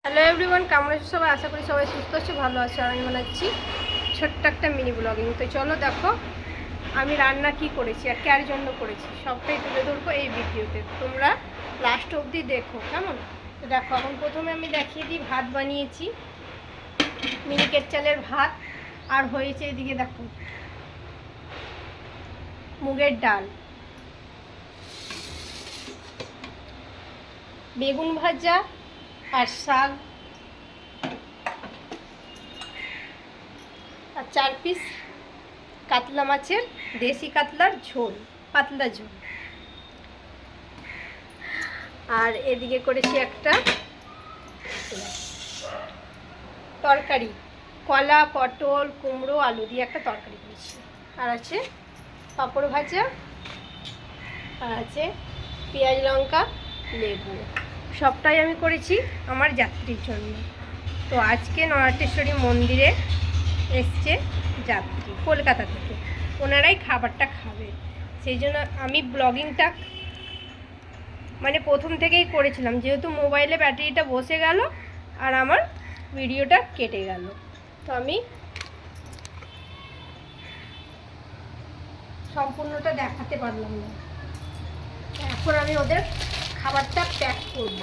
Hello everyone, কেমন আছো সবাই? আশা করি সবাই সুস্থ আছে, ভালো আছে। আর আমি বানাচ্ছি ছোট্ট একটা মিনি ব্লগিং। তো চলো দেখো আমি রান্না কি করেছি আর কার জন্য করেছি, সবটাই তুলে ধরবো এই ভিডিওতে। তোমরা লাস্ট অবধি দেখো, কেমন? তো দেখো, এখন প্রথমে আমি দেখিয়ে দিই, ভাত বানিয়েছি, মিনিকেট চালের ভাত। আর হয়েছে এদিকে দেখো মুগের ডাল, বেগুন ভাজা আর শাক, আর 4 পিস কাতলা মাছের, দেশি কাতলার ঝোল, পাতলা ঝোল। আর এদিকে করেছি একটা তরকারি, কলা, পটল, কুমড়ো, আলু দিয়ে একটা তরকারি করেছি। আর আছে পাঁপড় ভাজা, আর আছে পেঁয়াজ, লঙ্কা, লেবু। সবটাই আমি করেছি আমার যাত্রীর জন্য। তো আজকে নরাটেশ্বরী মন্দিরে এসছে যাত্রী কলকাতা থেকে, ওনারাই খাবারটা খাবে। সেই জন্য আমি ব্লগিংটা মানে প্রথম থেকেই করেছিলাম, যেহেতু মোবাইলে ব্যাটারিটা বসে গেল আর আমার ভিডিওটা কেটে গেল, তো আমি সম্পূর্ণটা দেখাতে পারলাম না। এখন আমি ওদের খাবারটা প্যাক করব।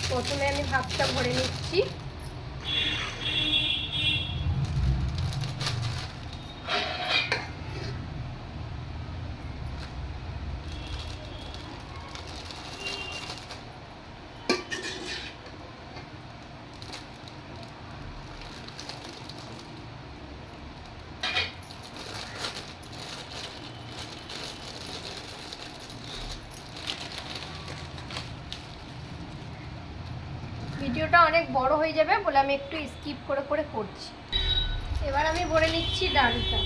প্রথমে আমি ভাতটা ভরে নিচ্ছি। ভিডিওটা অনেক বড় হয়ে যাবে বলে আমি একটু স্কিপ করে করে করছি। এবার আমি ভরে নিচ্ছি ডালটা।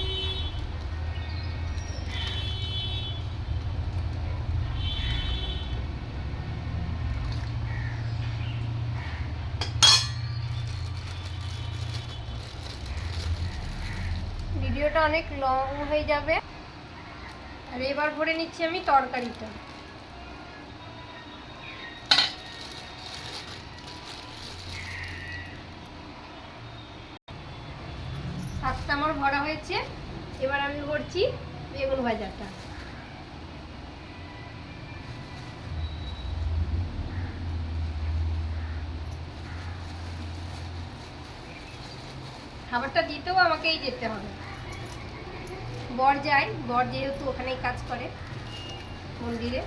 ভিডিওটা অনেক লং হয়ে যাবে। আর এবার ভরে নিচ্ছি আমি তরকারিটা। ভাতটা আমার ভরা হয়েছে। এবার আমি ভরছি বেগুন ভাজাটা। খাবারটা দিতেও আমাকেই যেতে হবে, বর যায়, বর যেহেতু ওখানেই কাজ করে মন্দিরে,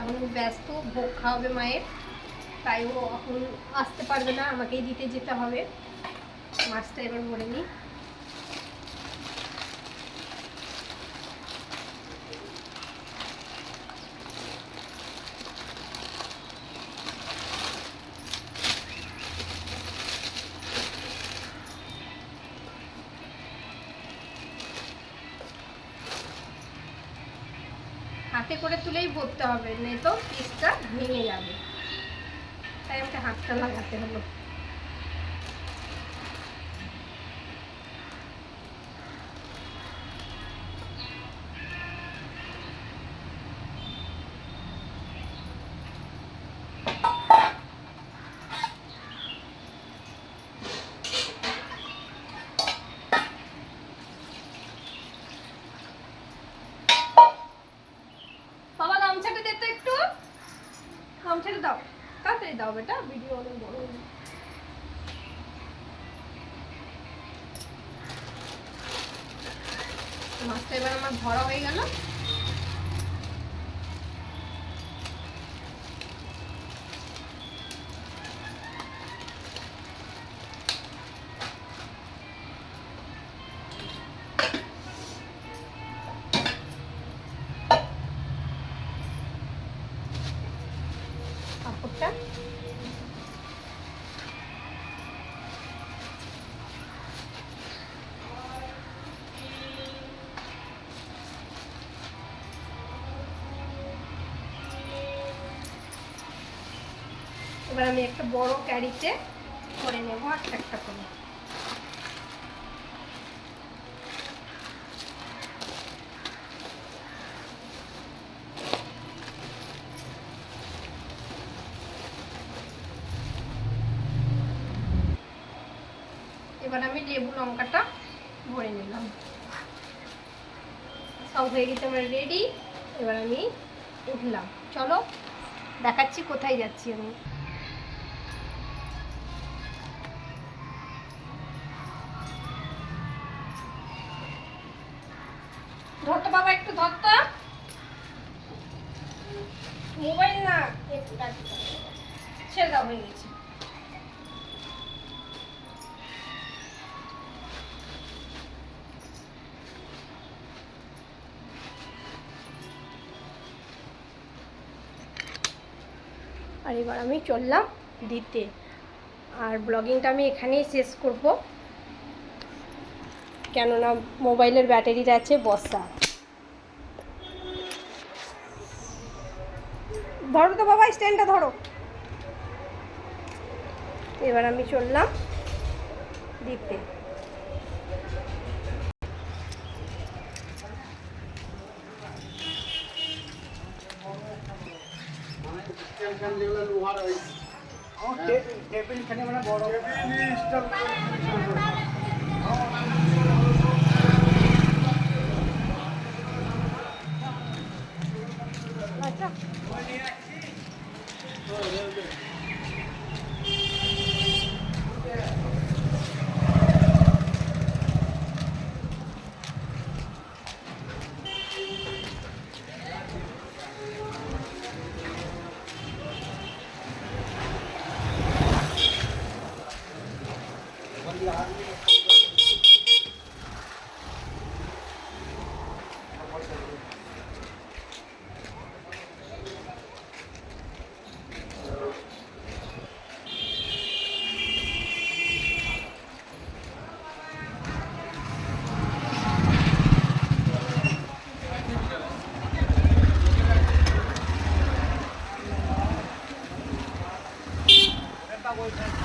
এখন ব্যস্ত, ভোগ খাওয়াবে মায়ের, তাই ও এখন আসতে পারবে না, আমাকেই দিতে যেতে হবে। মাছটা এবার ভরে নিই। হাতে করে তুলেই ভরতে হবে, নেই তো পিসটা ভেঙে যাবে, তাই আমাকে হাতটা লাগাতে হলো। বাবা গামছাটা দে তো একটু, গামছাটা দাও, তাড়াতাড়ি দাও বেটা, ভিডিও অনেক বড় হয়ে যাবে। মাছটা এবার আমার ভরা হয়ে গেল। পাঁপড়টা এবার আমি একটা বড় ক্যারিতে করে নেবো একটা একটা করে। এবার আমি লেবু লঙ্কাটা ভরে নিলাম। সব হয়ে গেছে আমার রেডি। এবার আমি উঠলাম, চলো দেখাচ্ছি কোথায় যাচ্ছি আমি। ধরতো বাবা, একটু ধরতো, মোবাইল না, একটু ছেড়ে দাও, হয়ে গেছে। আর এবার আমি চললাম দিতে। আর ব্লগিংটা আমি এখানেই শেষ করব, কেননা মোবাইলের ব্যাটারিটা আছে বসা। ধরো তো বাবা, স্ট্যান্ডটা ধরো। এবার আমি চললাম দিতে। আচ্ছা, Está